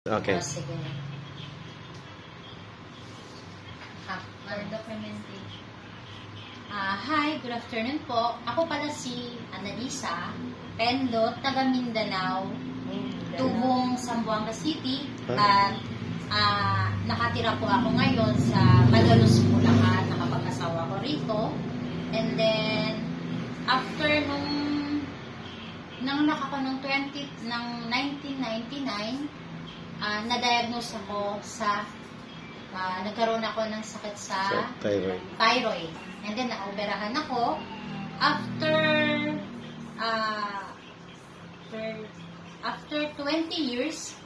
Okay. Sige. Documentation. Hi, good afternoon po. Ako pala si Annalisa Pendot, taga Mindanao, tubong Zamboanga City. At nakatira po ako ngayon sa Malolos, Bulacan. Nakapag-asawa ko rito. And then, after nung nanganak ako ng 1999, na-diagnose ako sa nagkaroon ako ng sakit sa thyroid. And then, naoperahan ako. After 20 years,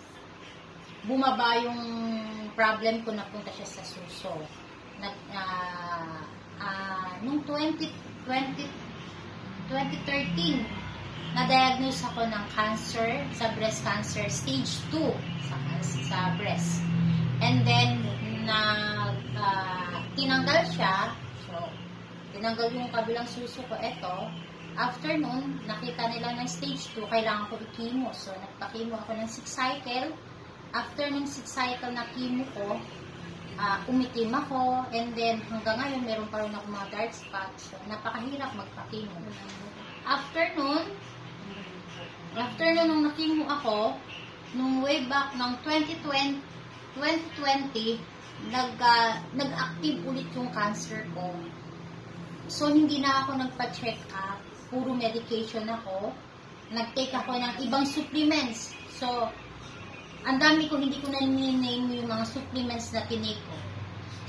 bumaba yung problem ko, napunta siya sa suso. Nung 2013, na-diagnose ako ng cancer, sa breast cancer, stage 2 sa breast. And then, tinanggal siya. So, tinanggal yung kabilang suso ko. Ito, after nun, nakita nila ng stage 2, kailangan ko i-chemo. So, nagpa-chemo ako ng 6 cycle. After ng 6 cycle na chemo ko, umitim ako. And then, hanggang ngayon, meron pa rin ako mga dark spots. So, napakahirap magpa-chemo. After nun, nung na-chemo ako, nung way back ng 2020, nag-active ulit yung cancer ko. So, hindi na ako nagpa-check up. Puro medication ako. Nag-take ako ng ibang supplements. So, ang dami ko, hindi ko na name yung mga supplements na tinake ko.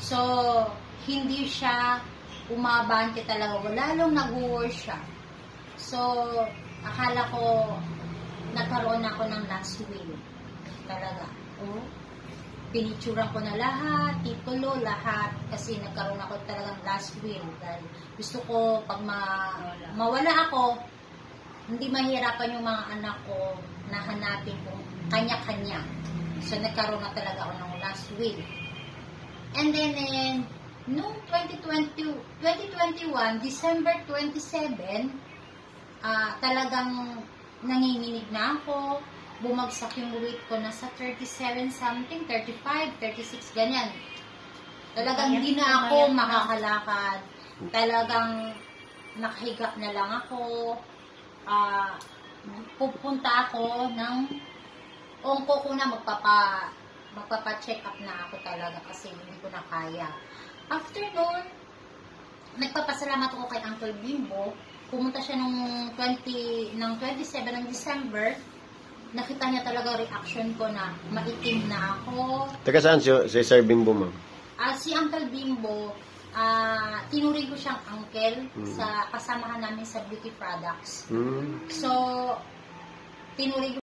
So, hindi siya umabante talaga. Lalong nag-worse siya. So, akala ko nagkaroon ako ng last will. Talaga. Pinituran ko na lahat, titulo, lahat. Kasi nagkaroon ako talagang last will. Dahil gusto ko, pag mawala ako, hindi mahirapan yung mga anak ko na hanapin kung kanya-kanya. So, nagkaroon na talaga ako ng last will. And then, noong 2021, December 27, talagang nanginginig na ako. Bumagsak yung weight ko, nasa 37 something, 35, 36, ganyan. Talagang hindi na ako makakalakad. Talagang nakahiga na lang ako. Pupunta ako ng ongko ko na magpapa-check up na ako talaga kasi hindi ko na kaya. After noon, nagpapasalamat ako kay Uncle Bimbo. Pumunta siya ng 27 ng December. Nakita niya talaga reaction ko na maitim na ako. Taga saan si Sir Bimbo, ma'am? Si Uncle Bimbo, tinuring ko siyang uncle sa kasamahan namin sa beauty products. So, tinuring ko